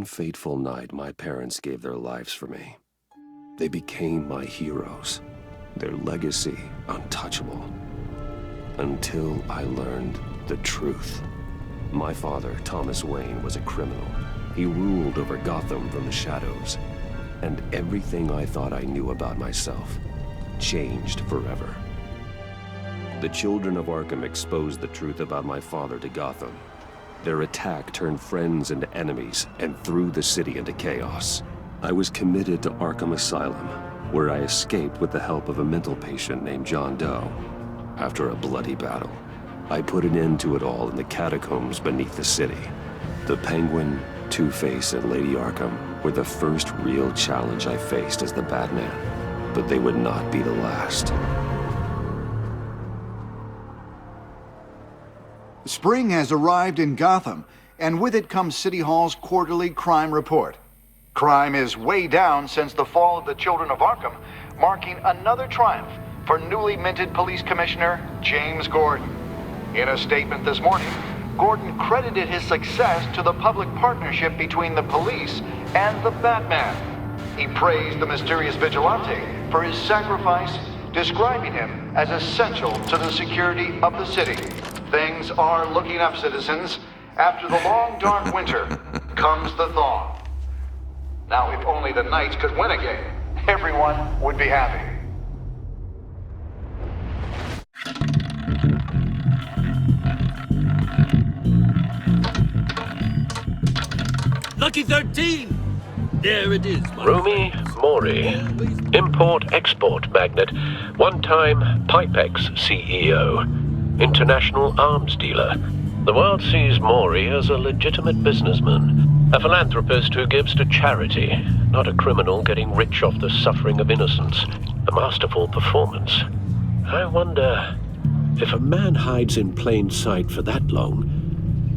fateful night, my parents gave their lives for me. They became my heroes, their legacy untouchable. Until I learned the truth. My father, Thomas Wayne, was a criminal. He ruled over Gotham from the shadows. And everything I thought I knew about myself changed forever. The children of Arkham exposed the truth about my father to Gotham. Their attack turned friends into enemies and threw the city into chaos. I was committed to Arkham Asylum, where I escaped with the help of a mental patient named John Doe. After a bloody battle, I put an end to it all in the catacombs beneath the city. The Penguin, Two-Face, and Lady Arkham were the first real challenge I faced as the Batman, but they would not be the last. Spring has arrived in Gotham, and with it comes City Hall's quarterly crime report. Crime is way down since the fall of the Children of Arkham, marking another triumph for newly minted Police Commissioner James Gordon. In a statement this morning, Gordon credited his success to the public partnership between the police and the Batman. He praised the mysterious vigilante for his sacrifice, describing him as essential to the security of the city. Things are looking up, citizens. After the long, dark winter comes the thaw. Now, if only the Knights could win again, everyone would be happy. Lucky 13! There it is. Rumi Mori, import-export magnate, one-time Pipex CEO, international arms dealer. The world sees Mori as a legitimate businessman, a philanthropist who gives to charity, not a criminal getting rich off the suffering of innocence. A masterful performance. I wonder, if a man hides in plain sight for that long,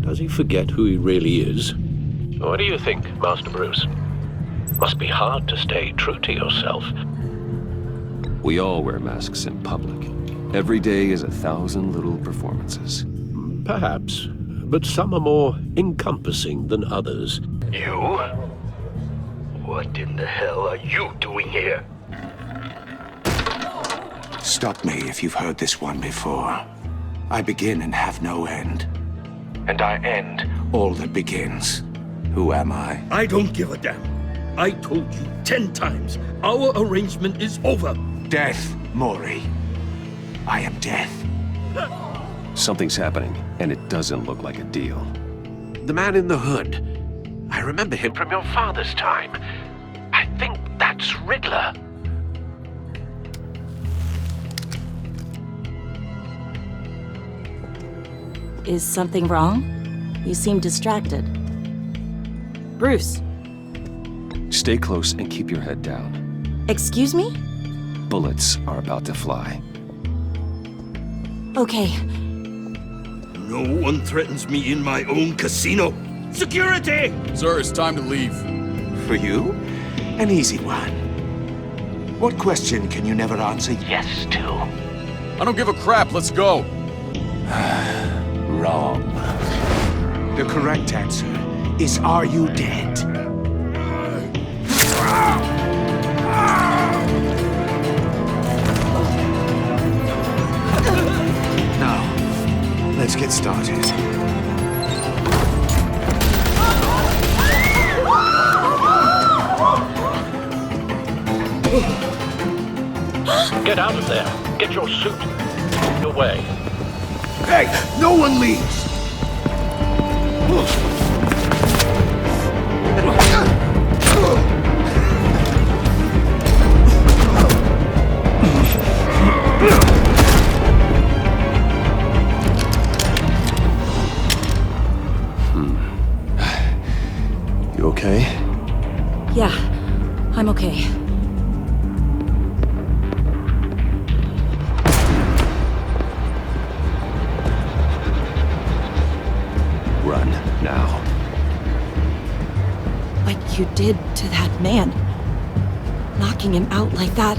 does he forget who he really is? What do you think, Master Bruce? Must be hard to stay true to yourself. We all wear masks in public. Every day is 1,000 little performances. Perhaps, but some are more encompassing than others. You? What in the hell are you doing here? Stop me if you've heard this one before. I begin and have no end. And I end all that begins. Who am I? I don't give a damn. I told you 10 times. Our arrangement is over. Death, Mori. I am death. Something's happening, and it doesn't look like a deal. The man in the hood. I remember him from your father's time. I think that's Riddler. Is something wrong? You seem distracted. Bruce. Stay close and keep your head down. Excuse me? Bullets are about to fly. Okay. No one threatens me in my own casino. Security! Sir, it's time to leave. For you? An easy one. What question can you never answer yes to? I don't give a crap, let's go. Wrong. The correct answer is, are you dead? Now, let's get started. Get out of there. Get your suit. Away. Hey, no one leaves! You okay? Yeah, I'm okay. Run, now. What you did to that man. Knocking him out like that.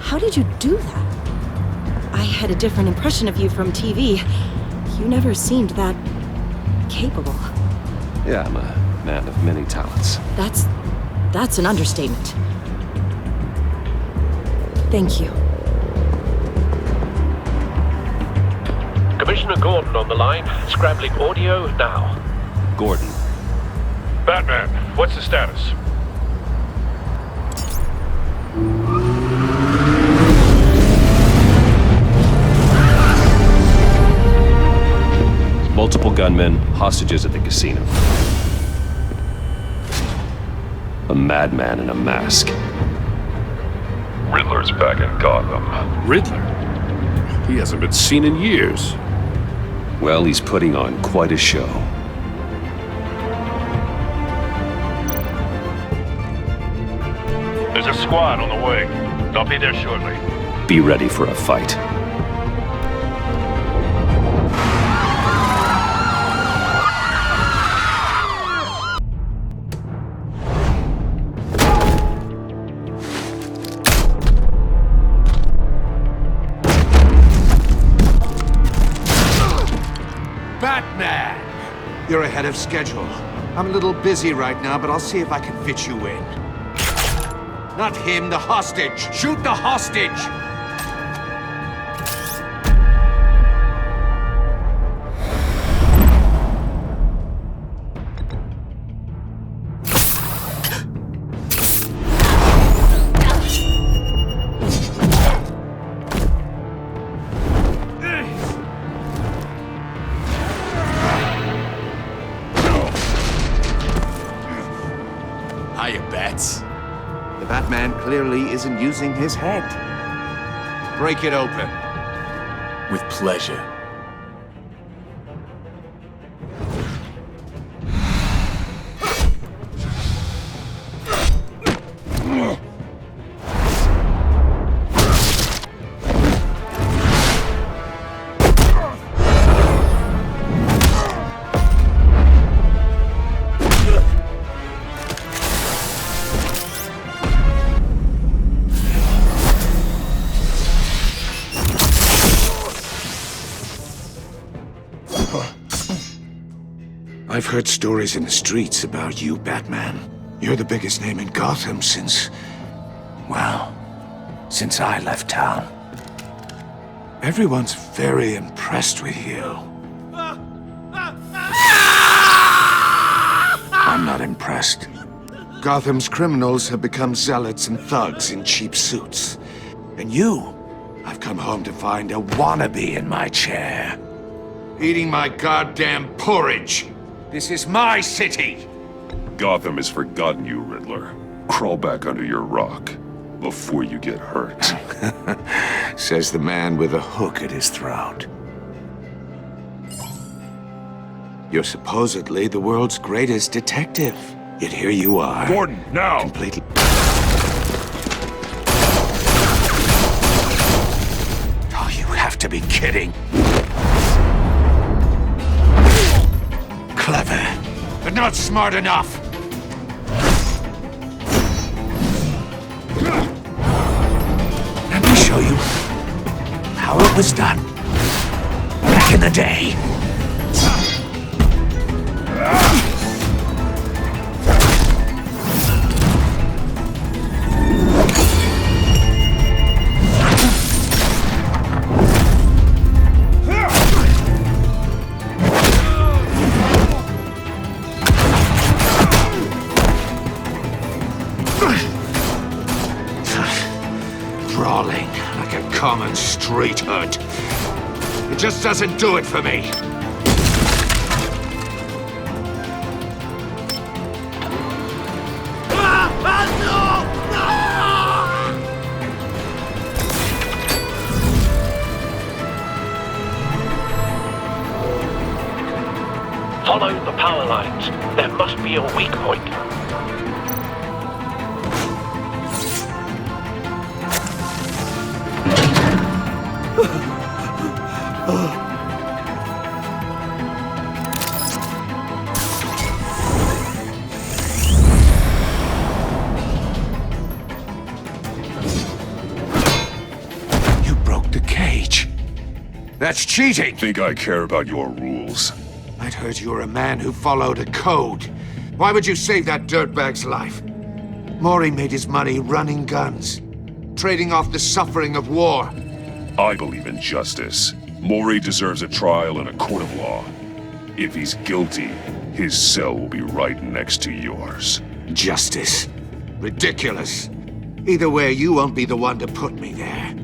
How did you do that? I had a different impression of you from TV. You never seemed that capable. Yeah, I'm a Man of many talents. That's an understatement. Thank you. Commissioner Gordon on the line, scrambling audio now. Gordon. Batman, what's the status? Multiple gunmen, hostages at the casino. A madman in a mask. Riddler's back in Gotham. Riddler? He hasn't been seen in years. Well, he's putting on quite a show. There's a squad on the way. I'll be there shortly. Be ready for a fight. Batman! You're ahead of schedule. I'm a little busy right now, but I'll see if I can fit you in. Not him, the hostage! Shoot the hostage! Hiya, Bats. The Batman clearly isn't using his head. Break it open. With pleasure. I've heard stories in the streets about you, Batman. You're the biggest name in Gotham since I left town. Everyone's very impressed with you. I'm not impressed. Gotham's criminals have become zealots and thugs in cheap suits. And you, I've come home to find a wannabe in my chair. Eating my goddamn porridge. This is my city! Gotham has forgotten you, Riddler. Crawl back under your rock before you get hurt. Says the man with a hook at his throat. You're supposedly the world's greatest detective. Yet here you are. Gordon, now! Completely... Oh, you have to be kidding. Clever, but not smart enough. Let me show you how it was done back in the day. Brawling like a common street hood. It just doesn't do it for me. Follow the power lines. There must be a weak point. You broke the cage. That's cheating! Think I care about your rules? I'd heard you were a man who followed a code. Why would you save that dirtbag's life? Mori made his money running guns, trading off the suffering of war. I believe in justice. Mori deserves a trial in a court of law. If he's guilty, his cell will be right next to yours. Justice. Ridiculous. Either way, you won't be the one to put me there.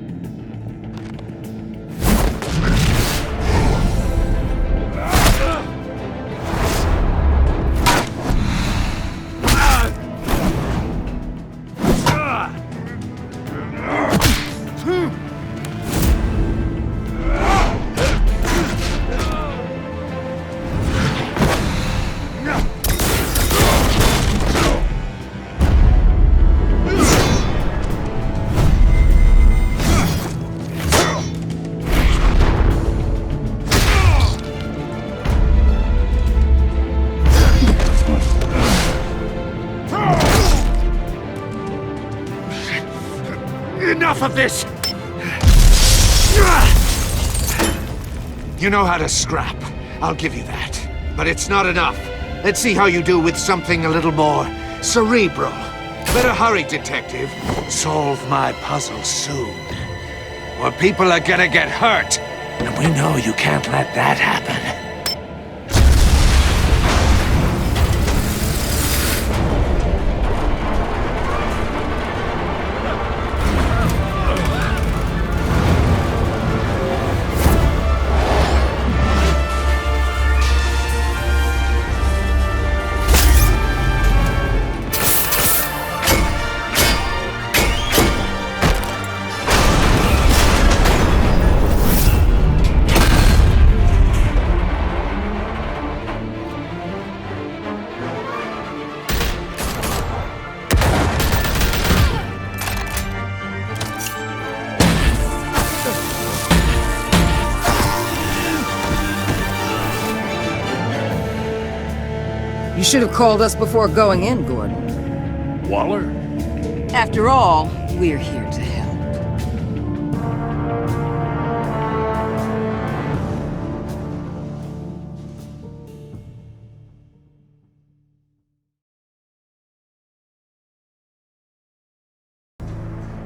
Enough of this! You know how to scrap. I'll give you that. But it's not enough. Let's see how you do with something a little more cerebral. Better hurry, detective. Solve my puzzle soon. Or people are gonna get hurt. And we know you can't let that happen. You should have called us before going in, Gordon. Waller? After all, we're here to help.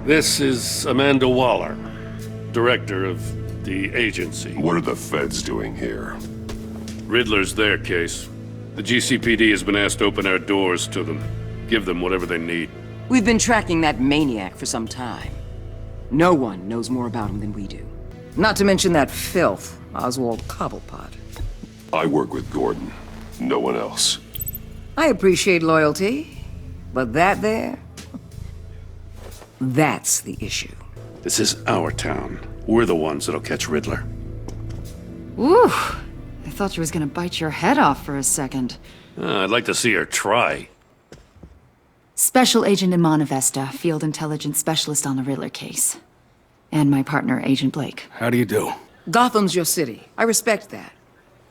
This is Amanda Waller, director of the agency. What are the feds doing here? Riddler's their case. The GCPD has been asked to open our doors to them. Give them whatever they need. We've been tracking that maniac for some time. No one knows more about him than we do. Not to mention that filth, Oswald Cobblepot. I work with Gordon. No one else. I appreciate loyalty, but that there... that's the issue. This is our town. We're the ones that'll catch Riddler. Ooh, I thought you was gonna bite your head off for a second. I'd like to see her try. Special Agent Imana Vesta, Field Intelligence Specialist on the Riddler case. And my partner, Agent Blake. How do you do? Gotham's your city. I respect that.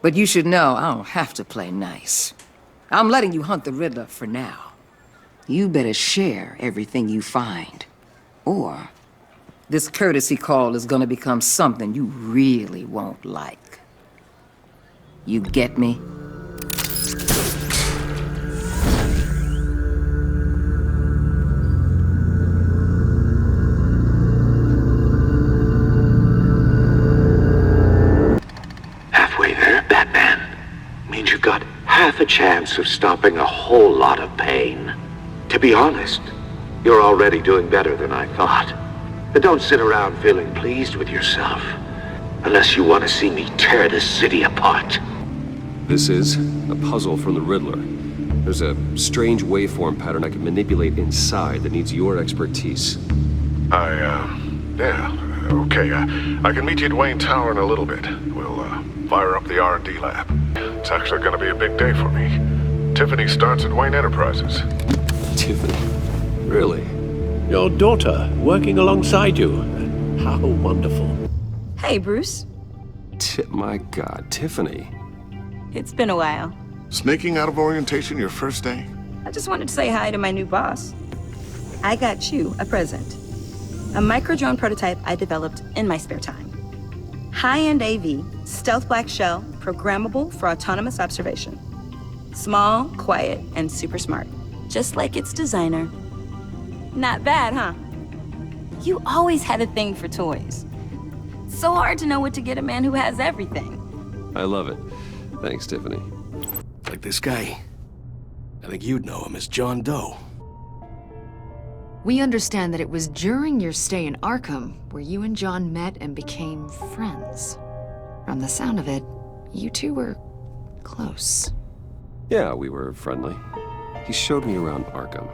But you should know I don't have to play nice. I'm letting you hunt the Riddler for now. You better share everything you find. Or this courtesy call is gonna become something you really won't like. You get me? Halfway there, Batman. Means you've got half a chance of stopping a whole lot of pain. To be honest, you're already doing better than I thought. But don't sit around feeling pleased with yourself. Unless you want to see me tear this city apart. This is a puzzle from the Riddler. There's a strange waveform pattern I can manipulate inside that needs your expertise. Yeah, okay. I can meet you at Wayne Tower in a little bit. We'll, fire up the R&D lab. It's actually gonna be a big day for me. Tiffany starts at Wayne Enterprises. Tiffany? Really? Your daughter, working alongside you. How wonderful. Hey, Bruce. My God, Tiffany. It's been a while. Sneaking out of orientation your first day? I just wanted to say hi to my new boss. I got you a present. A micro-drone prototype I developed in my spare time. High-end AV, stealth black shell, programmable for autonomous observation. Small, quiet, and super smart. Just like its designer. Not bad, huh? You always had a thing for toys. So hard to know what to get a man who has everything. I love it. Thanks, Tiffany. Like this guy. I think you'd know him as John Doe. We understand that it was during your stay in Arkham where you and John met and became friends. From the sound of it, you two were close. Yeah, we were friendly. He showed me around Arkham.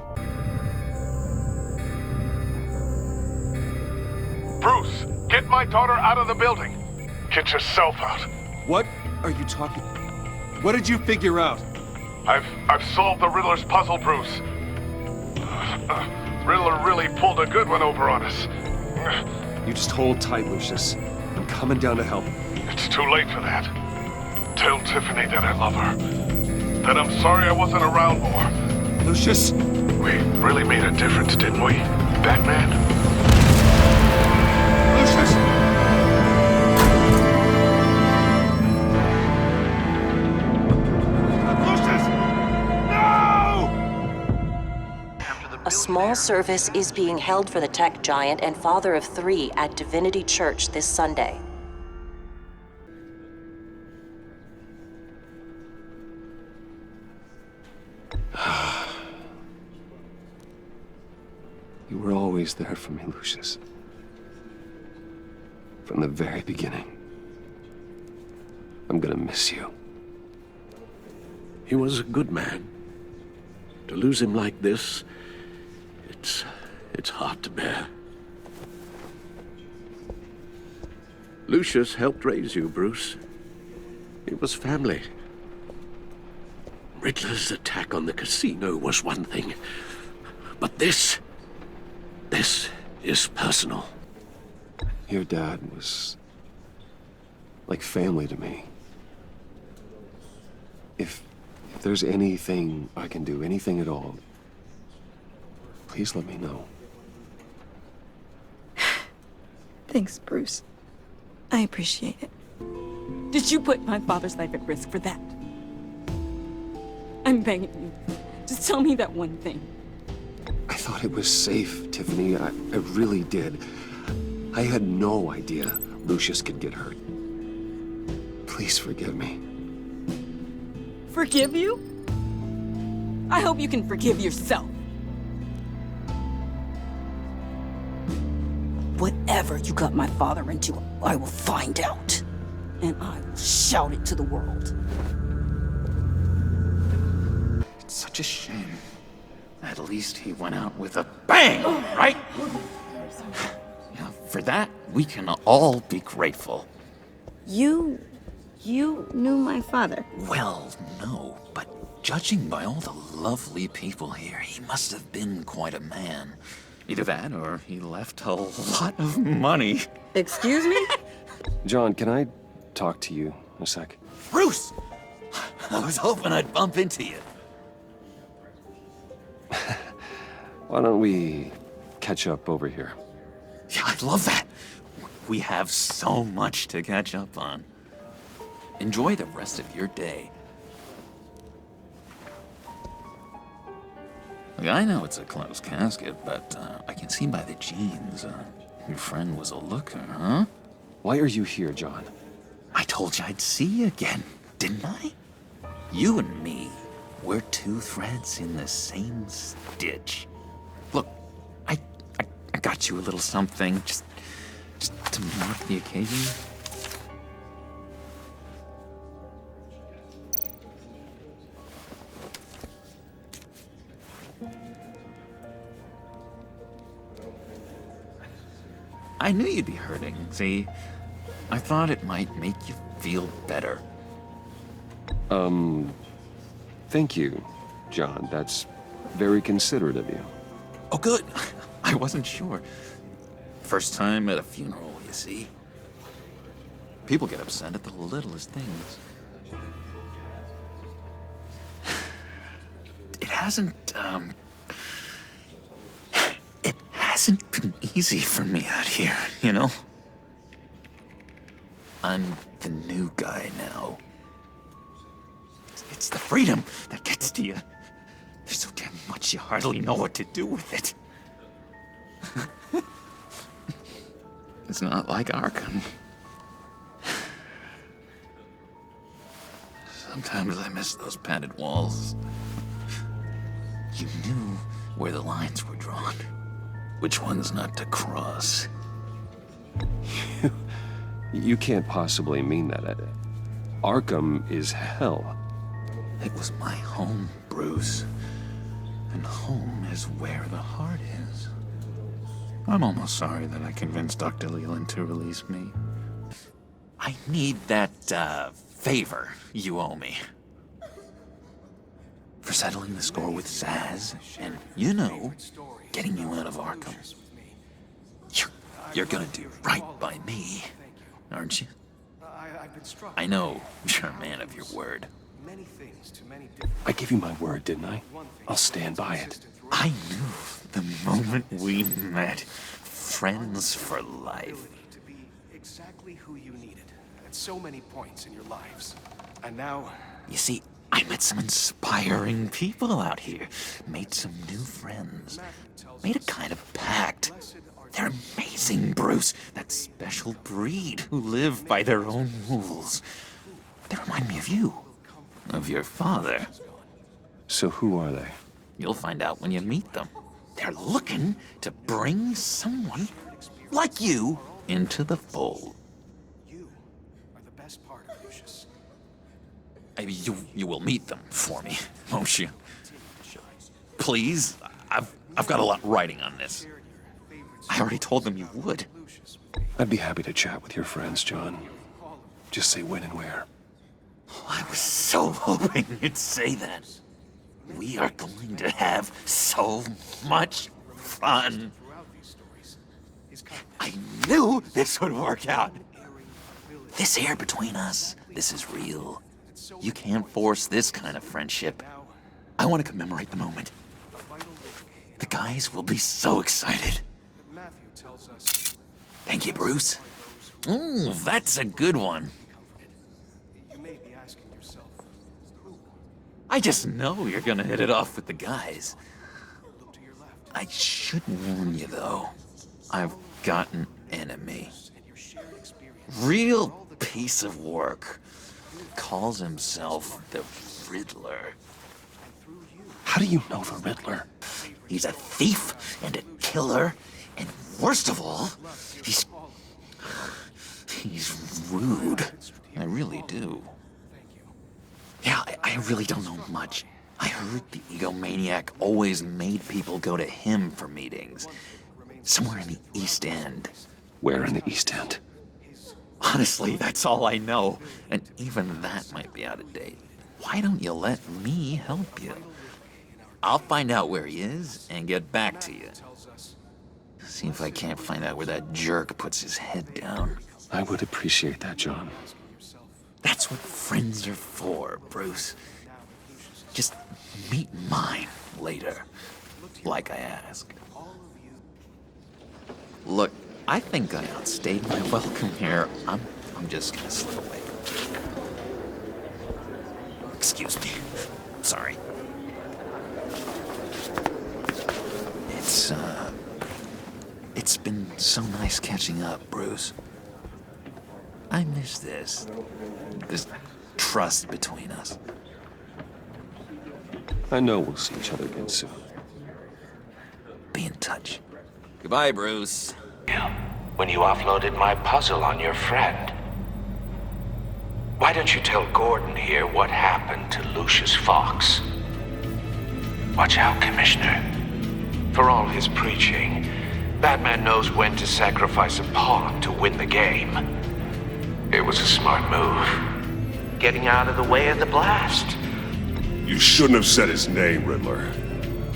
Bruce, get my daughter out of the building. Get yourself out. What are you talking? What did you figure out? I've solved the Riddler's puzzle, Bruce. Riddler really pulled a good one over on us. You just hold tight, Lucius. I'm coming down to help. It's too late for that. Tell Tiffany that I love her. That I'm sorry I wasn't around more. Lucius! We really made a difference, didn't we, Batman? Lucius! A small service is being held for the tech giant and father of 3 at Divinity Church this Sunday. You were always there for me, Lucius. From the very beginning. I'm gonna miss you. He was a good man. To lose him like this, it's hard to bear. Lucius helped raise you, Bruce. It was family. Riddler's attack on the casino was one thing, but this is personal. Your dad was like family to me. If there's anything I can do, anything at all, please let me know. Thanks, Bruce. I appreciate it. Did you put my father's life at risk for that? I'm begging you. Just tell me that one thing. I thought it was safe, Tiffany. I really did. I had no idea Lucius could get hurt. Please forgive me. Forgive you? I hope you can forgive yourself. Whatever you got my father into, I will find out. And I will shout it to the world. It's such a shame. At least he went out with a bang, right? Yeah, for that, we can all be grateful. You knew my father. Well, no, but judging by all the lovely people here, he must have been quite a man. Either that, or he left a lot of money. Excuse me? John, can I talk to you a sec? Bruce! I was hoping I'd bump into you. Why don't we catch up over here? Yeah, I'd love that. We have so much to catch up on. Enjoy the rest of your day. Look, I know it's a closed casket, but I can see by the jeans, your friend was a looker, huh? Why are you here, John? I told you I'd see you again, didn't I? You and me, we're 2 threads in the same stitch. Look, I got you a little something, just to mark the occasion. I knew you'd be hurting, see? I thought it might make you feel better. Thank you, John. That's very considerate of you. Oh, good. I wasn't sure. First time at a funeral, you see? People get upset at the littlest things. It hasn't been easy for me out here, you know? I'm the new guy now. It's the freedom that gets to you. There's so damn much you hardly know what to do with it. It's not like Arkham. Sometimes I miss those padded walls. You knew where the lines were drawn. Which ones not to cross. You can't possibly mean that. Arkham is hell. It was my home, Bruce. And home is where the heart is. I'm almost sorry that I convinced Dr. Leland to release me. I need that, favor you owe me. For settling the score with Zsasz, and, you know, getting you out of Arkham. You're gonna do right by me, aren't you? I know you're a man of your word. I gave you my word, didn't I? I'll stand by it. I knew the moment we met. Friends for life. To be exactly who you needed at so many points in your lives. And now... You see, I met some inspiring people out here. Made some new friends. Made a kind of pact. They're amazing, Bruce. That special breed who live by their own rules. They remind me of you. Of your father. So who are they? You'll find out when you meet them. They're looking to bring someone like you into the fold. You are the best part of Lucius. You will meet them for me, won't you? Please? I've got a lot riding on this. I already told them you would. I'd be happy to chat with your friends, John. Just say when and where. I was so hoping you'd say that. We are going to have so much fun. I knew this would work out. This air between us, this is real. You can't force this kind of friendship. I want to commemorate the moment. The guys will be so excited. Thank you, Bruce. Ooh, that's a good one. I just know you're gonna hit it off with the guys. I should warn you, though. I've got an enemy. Real piece of work. Calls himself the Riddler. How do you know the Riddler? He's a thief and a killer, and worst of all, he's rude. I really do. Yeah, I really don't know much. I heard the egomaniac always made people go to him for meetings. Somewhere in the East End. Where in the East End? Honestly, that's all I know. And even that might be out of date. Why don't you let me help you? I'll find out where he is and get back to you. See if I can't find out where that jerk puts his head down. I would appreciate that, John. That's what friends are for, Bruce. Just meet mine later, like I asked. Look, I think I outstayed my welcome here. I'm just gonna slip away. Excuse me. Sorry. It's been so nice catching up, Bruce. I miss this trust between us. I know we'll see each other again soon. Be in touch. Goodbye, Bruce. When you offloaded my puzzle on your friend. Why don't you tell Gordon here what happened to Lucius Fox? Watch out, Commissioner. For all his preaching, Batman knows when to sacrifice a pawn to win the game. It was a smart move. Getting out of the way of the blast. You shouldn't have said his name, Riddler.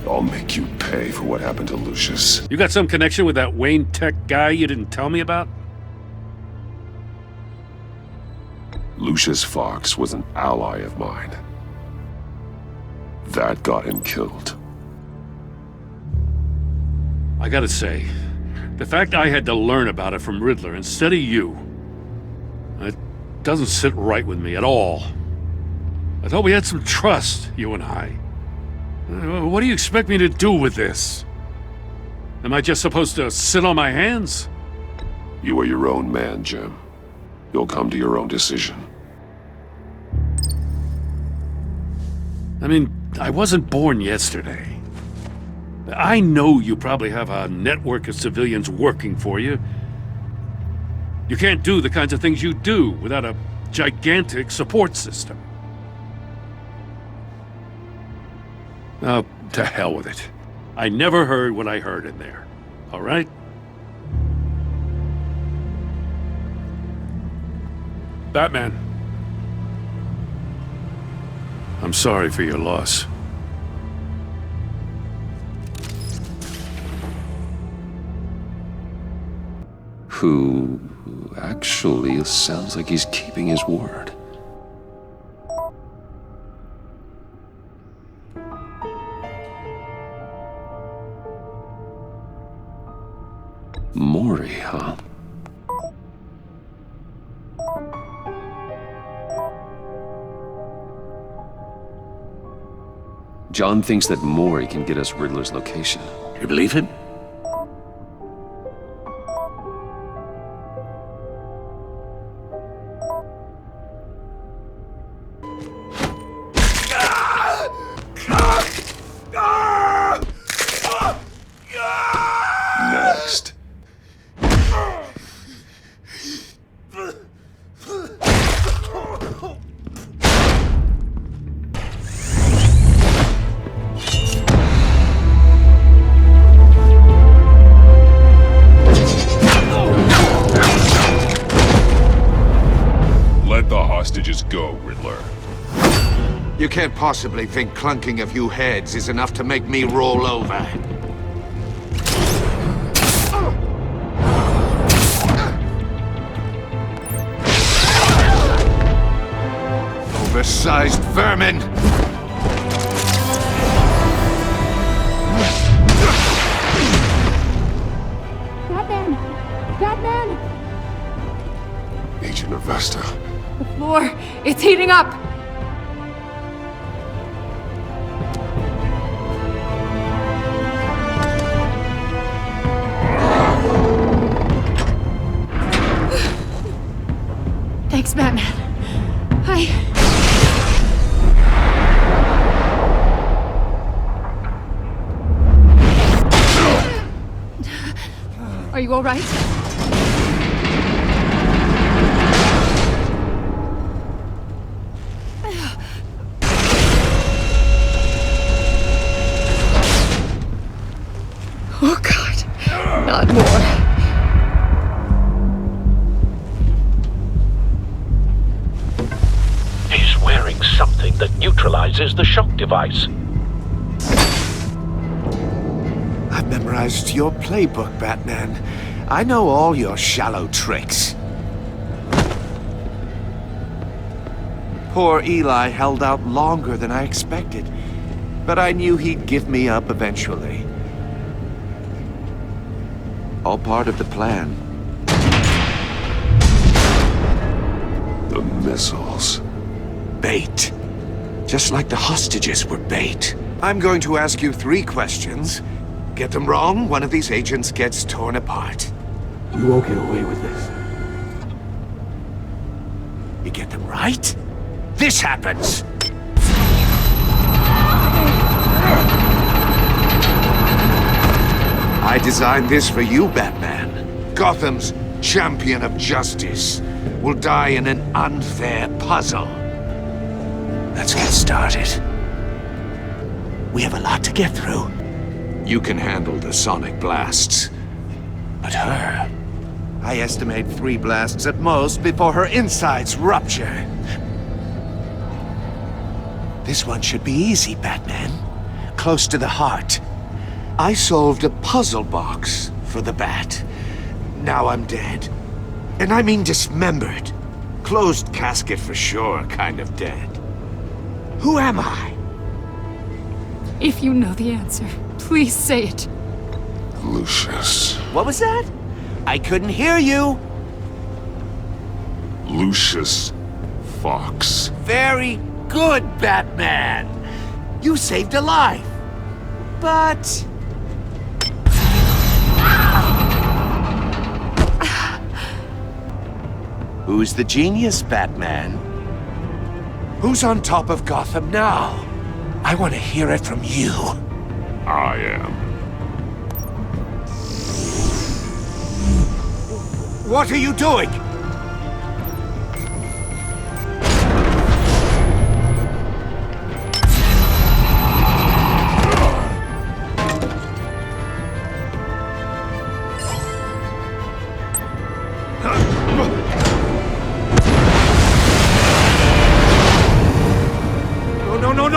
I'll make you pay for what happened to Lucius. You got some connection with that Wayne Tech guy you didn't tell me about? Lucius Fox was an ally of mine. That got him killed. I gotta say, the fact I had to learn about it from Riddler instead of you, it doesn't sit right with me at all. I thought we had some trust, you and I. What do you expect me to do with this? Am I just supposed to sit on my hands? You are your own man, Jim. You'll come to your own decision. I mean, I wasn't born yesterday. I know you probably have a network of civilians working for you. You can't do the kinds of things you do without a gigantic support system. Oh, to hell with it. I never heard what I heard in there. All right? Batman. I'm sorry for your loss. Who actually sounds like he's keeping his word. Mori, huh? John thinks that Mori can get us Riddler's location. You believe him? Next. Let the hostages go, Riddler. You can't possibly think clunking a few heads is enough to make me roll over. Oversized vermin! Batman! Batman! Agent Avesta. The floor, it's heating up! Thanks, Batman. Are you all right? Oh, God. Not more. He's wearing something that neutralizes the shock device. I've memorized your playbook, Batman. I know all your shallow tricks. Poor Eli held out longer than I expected, but I knew he'd give me up eventually. All part of the plan. The missiles. Bait. Just like the hostages were bait. I'm going to ask you 3 questions. Get them wrong, one of these agents gets torn apart. You won't get away with this. You get them right, this happens! I designed this for you, Batman. Gotham's champion of justice will die in an unfair puzzle. Let's get started. We have a lot to get through. You can handle the sonic blasts. But her... I estimate 3 blasts at most before her insides rupture. This one should be easy, Batman. Close to the heart. I solved a puzzle box for the Bat. Now I'm dead. And I mean dismembered. Closed casket for sure, kind of dead. Who am I? If you know the answer, please say it. Lucius. What was that? I couldn't hear you. Lucius Fox. Very, good, Batman. You saved a life. But... who's the genius, Batman? Who's on top of Gotham now? I want to hear it from you. I am. What are you doing?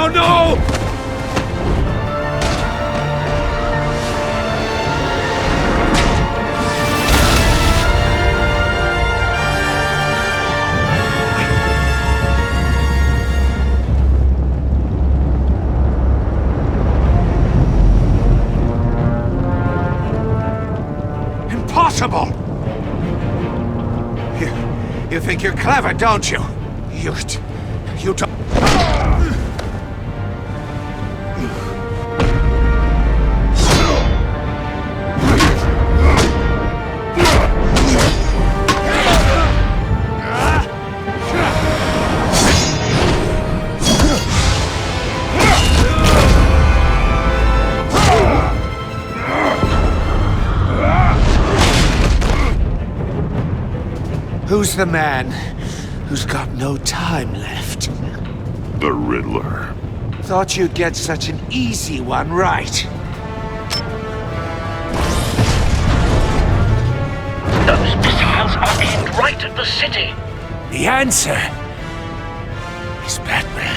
No! Impossible! You think you're clever, don't you? You don't... Who's the man who's got no time left? The Riddler. Thought you'd get such an easy one right. Those missiles are aimed right at the city. The answer is Batman.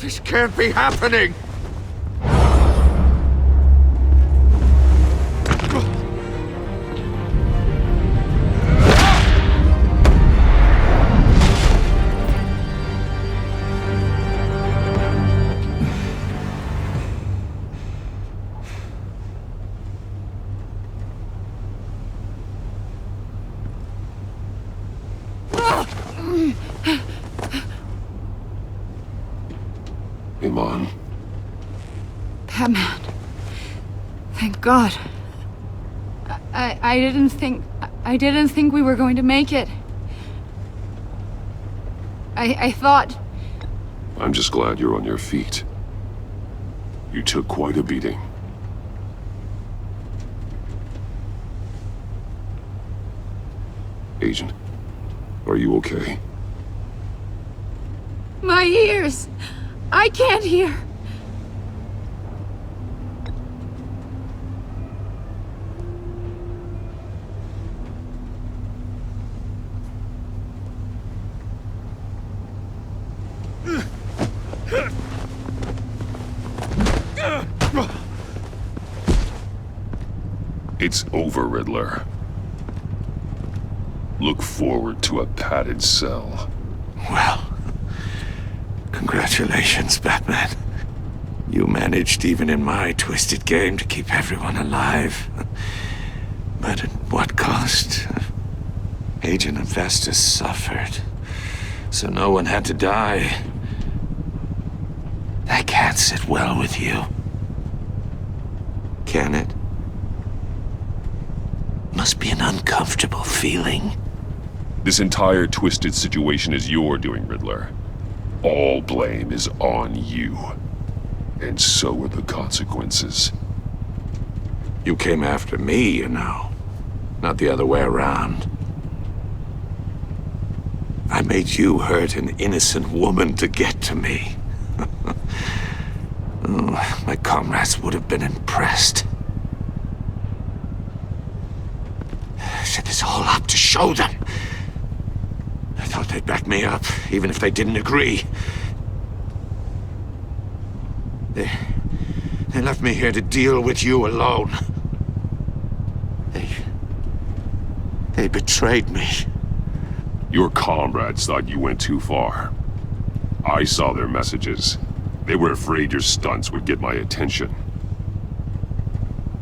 This can't be happening! Iman. Batman. Thank God. I didn't think we were going to make it. I thought... I'm just glad you're on your feet. You took quite a beating. Agent, are you okay? My ears! I can't hear! It's over, Riddler. Look forward to a padded cell. Well, congratulations, Batman. You managed, even in my twisted game, to keep everyone alive. But at what cost? Agent Infestus suffered, so no one had to die. That can't sit well with you. Can it? Must be an uncomfortable feeling. This entire twisted situation is your doing, Riddler. All blame is on you. And so are the consequences. You came after me, you know. Not the other way around. I made you hurt an innocent woman to get to me. Oh, my comrades would have been impressed. I set this all up to show them. I thought they'd back me up, even if they didn't agree. They left me here to deal with you alone. They betrayed me. Your comrades thought you went too far. I saw their messages. They were afraid your stunts would get my attention.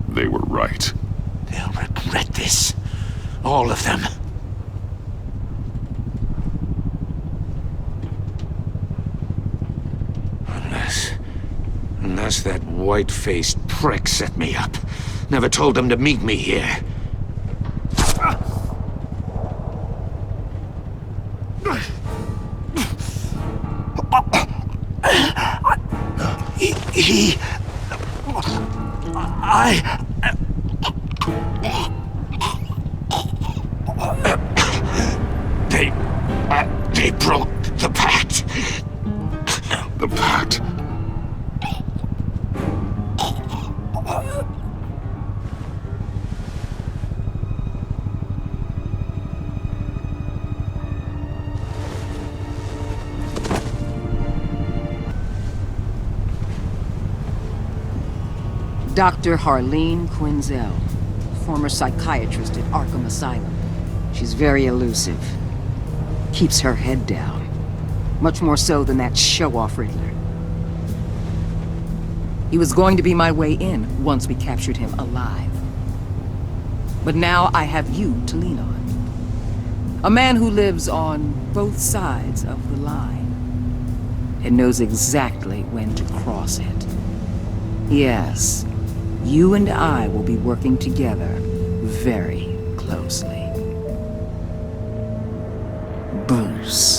They were right. They'll regret this. All of them. Unless that white-faced prick set me up. Never told them to meet me here. They broke the pact. The pact? Dr. Harleen Quinzel, former psychiatrist at Arkham Asylum. She's very elusive. Keeps her head down. Much more so than that show-off Riddler. He was going to be my way in once we captured him alive. But now I have you to lean on. A man who lives on both sides of the line and knows exactly when to cross it. Yes, you and I will be working together very closely. Bruce.